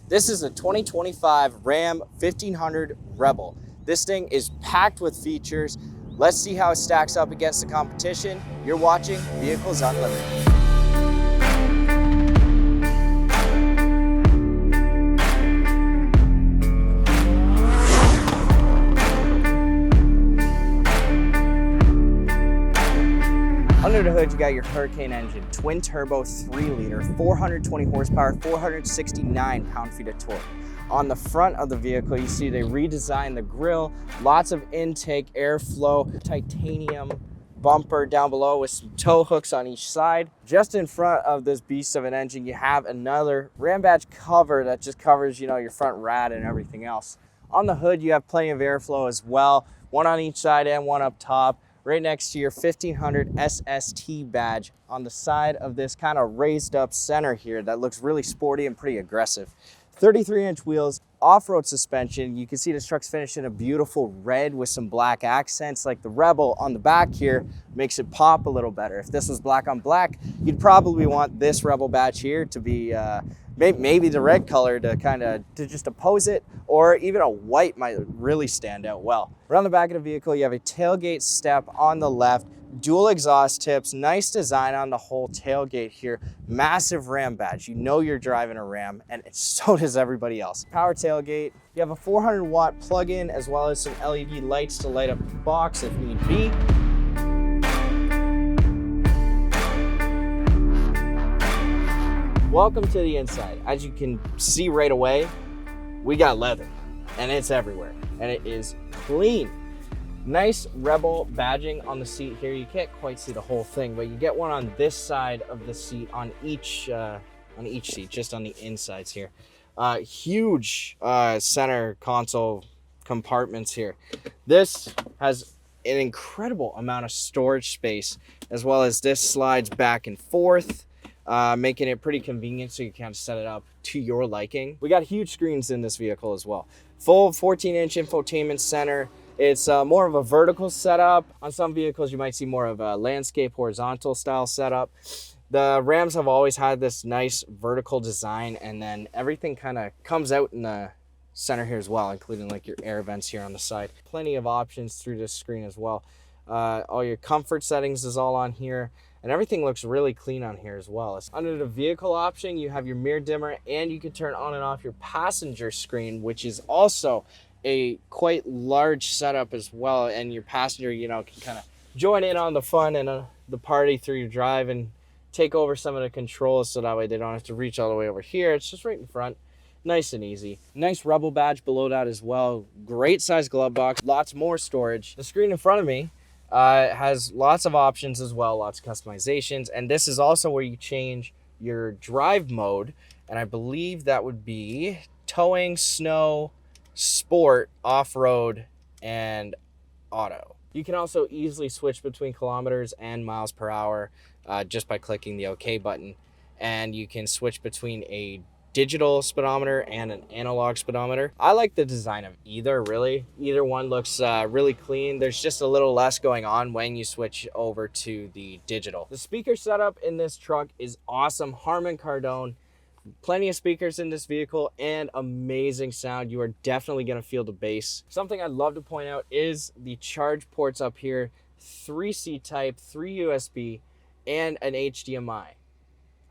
This is a 2025 Ram 1500 Rebel. This thing is packed with features. Let's see how it stacks up against the competition. You're watching Vehicles Unlimited. Under the hood, you got your Hurricane engine, twin turbo, 3-liter, 420 horsepower, 469 pound-feet of torque. On the front of the vehicle, you see they redesigned the grille, lots of intake, airflow, titanium bumper down below with some tow hooks on each side. Just in front of this beast of an engine, you have another Ram badge cover that just covers, your front rad and everything else. On the hood, you have plenty of airflow as well, one on each side and one up top, right next to your 1500 SST badge on the side of this kind of raised up center here that looks really sporty and pretty aggressive. 33-inch wheels, off-road suspension. You can see this truck's finished in a beautiful red with some black accents, like the Rebel on the back here makes it pop a little better. If this was black on black, you'd probably want this Rebel badge here to be maybe the red color to just oppose it, or even a white might really stand out well. Around the back of the vehicle, you have a tailgate step on the left, dual exhaust tips, nice design on the whole tailgate here, massive Ram badge. You know you're driving a Ram, and so does everybody else. Power tailgate, you have a 400-watt plug-in as well as some LED lights to light up the box if need be. Welcome to the inside. As you can see right away, we got leather, and it's everywhere, and it is clean. Nice Rebel badging on the seat here. You can't quite see the whole thing, but you get one on this side of the seat on each seat, just on the insides here. Huge center console compartments here. This has an incredible amount of storage space, as well as this slides back and forth, making it pretty convenient so you can set it up to your liking. We got huge screens in this vehicle as well. Full 14-inch infotainment center. It's more of a vertical setup. On some vehicles, you might see more of a landscape horizontal style setup. The Rams have always had this nice vertical design, and then everything kind of comes out in the center here as well, including like your air vents here on the side. Plenty of options through this screen as well. All your comfort settings is all on here, and everything looks really clean on here as well. Under the vehicle option, you have your mirror dimmer, and you can turn on and off your passenger screen, which is also a quite large setup as well, and your passenger can kind of join in on the fun and the party through your drive and take over some of the controls, so that way they don't have to reach all the way over here. It's just right in front, nice and easy. Nice Rebel badge below that as well. Great size glove box, lots more storage. The screen in front of me has lots of options as well, lots of customizations, and this is also where you change your drive mode, and I believe that would be towing, snow, sport, off-road, and auto. You can also easily switch between kilometers and miles per hour just by clicking the OK button, and you can switch between a digital speedometer and an analog speedometer. I like the design of either, really. Either one looks really clean. There's just a little less going on when you switch over to the digital. The speaker setup in this truck is awesome. Harman Kardon. Plenty of speakers in this vehicle and amazing sound. You are definitely going to feel the bass. Something I'd love to point out is the charge ports up here. 3 C-type, 3 USB, and an HDMI.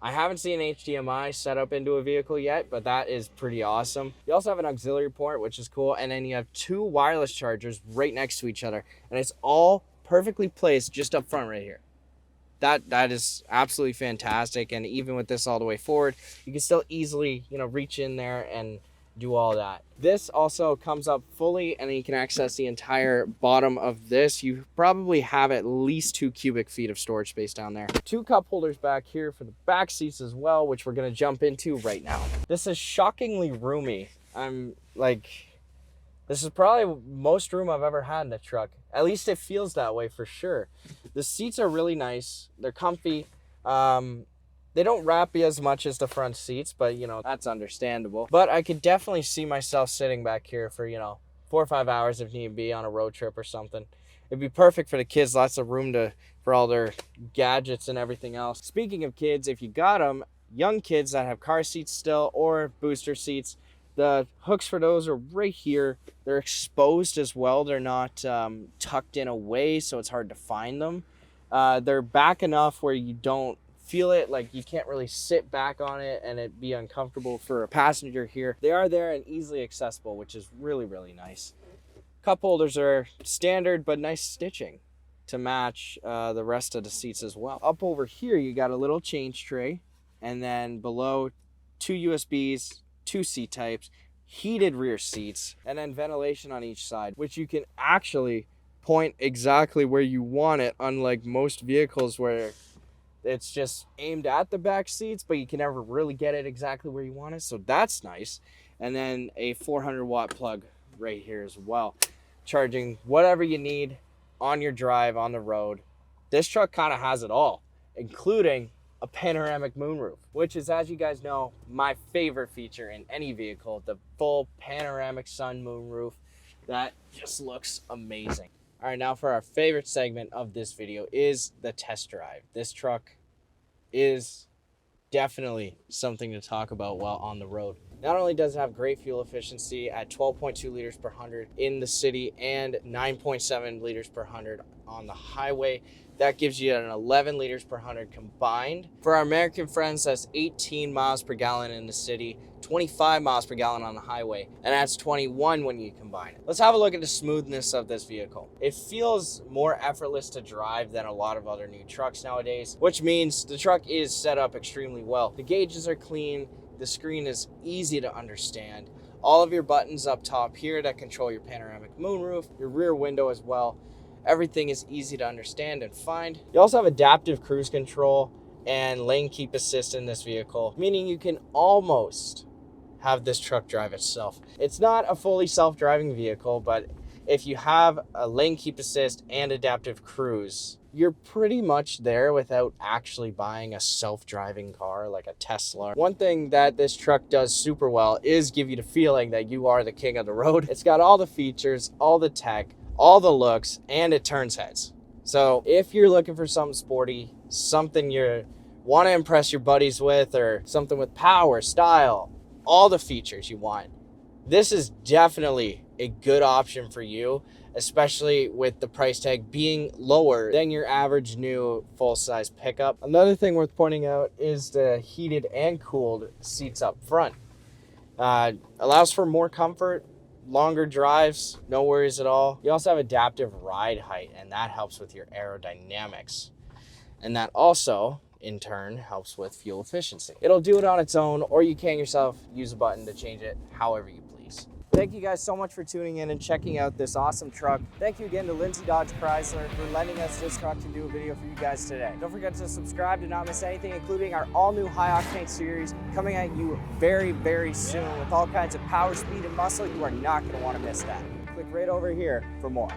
I haven't seen an HDMI set up into a vehicle yet, but that is pretty awesome. You also have an auxiliary port, which is cool, and then you have 2 wireless chargers right next to each other, and it's all perfectly placed just up front right here. That is absolutely fantastic, and even with this all the way forward, you can still easily reach in there and do all that. This also comes up fully, and then you can access the entire bottom of this. You probably have at least 2 cubic feet of storage space down there. 2 cup holders back here for the back seats as well, which we're going to jump into right now. This is shockingly roomy. This is probably most room I've ever had in a truck. At least it feels that way for sure. The seats are really nice. They're comfy. They don't wrap you as much as the front seats, but that's understandable. But I could definitely see myself sitting back here for 4 or 5 hours if need be on a road trip or something. It'd be perfect for the kids. Lots of room for all their gadgets and everything else. Speaking of kids, if you got them, young kids that have car seats still or booster seats, the hooks for those are right here. They're exposed as well. They're not tucked in away, so it's hard to find them. They're back enough where you don't feel it, like you can't really sit back on it and it be uncomfortable for a passenger here. They are there and easily accessible, which is really, really nice. Cup holders are standard, but nice stitching to match the rest of the seats as well. Up over here, you got a little change tray, and then below, 2 USBs, 2 seat types, heated rear seats, and then ventilation on each side, which you can actually point exactly where you want it, unlike most vehicles where it's just aimed at the back seats, but you can never really get it exactly where you want it. So that's nice. And then a 400-watt plug right here as well, charging whatever you need on your drive, on the road. This truck kind of has it all, including a panoramic moonroof, which is, as you guys know, my favorite feature in any vehicle, the full panoramic sun moonroof. That just looks amazing. All right, now for our favorite segment of this video is the test drive. This truck is definitely something to talk about while on the road. Not only does it have great fuel efficiency at 12.2 liters per 100 in the city and 9.7 liters per 100 on the highway, that gives you an 11 liters per 100 combined. For our American friends, that's 18 miles per gallon in the city, 25 miles per gallon on the highway, and that's 21 when you combine it. Let's have a look at the smoothness of this vehicle. It feels more effortless to drive than a lot of other new trucks nowadays, which means the truck is set up extremely well. The gauges are clean, the screen is easy to understand. All of your buttons up top here that control your panoramic moonroof, your rear window as well. Everything is easy to understand and find. You also have adaptive cruise control and lane keep assist in this vehicle, meaning you can almost have this truck drive itself. It's not a fully self-driving vehicle, but if you have a lane keep assist and adaptive cruise, you're pretty much there without actually buying a self-driving car like a Tesla. One thing that this truck does super well is give you the feeling that you are the king of the road. It's got all the features, all the tech, all the looks, and it turns heads. So if you're looking for something sporty, something you want to impress your buddies with, or something with power, style, all the features you want, this is definitely a good option for you, especially with the price tag being lower than your average new full-size pickup. Another thing worth pointing out is the heated and cooled seats up front. Allows for more comfort, longer drives, no worries at all. You also have adaptive ride height, and that helps with your aerodynamics. And that also, in turn, helps with fuel efficiency. It'll do it on its own, or you can yourself use a button to change it however you please. Thank you guys so much for tuning in and checking out this awesome truck. Thank you again to Lindsay Dodge Chrysler for lending us this truck to do a video for you guys today. Don't forget to subscribe to not miss anything, including our all-new high octane series coming at you very, very soon with all kinds of power, speed, and muscle. You are not going to want to miss that. Click right over here for more.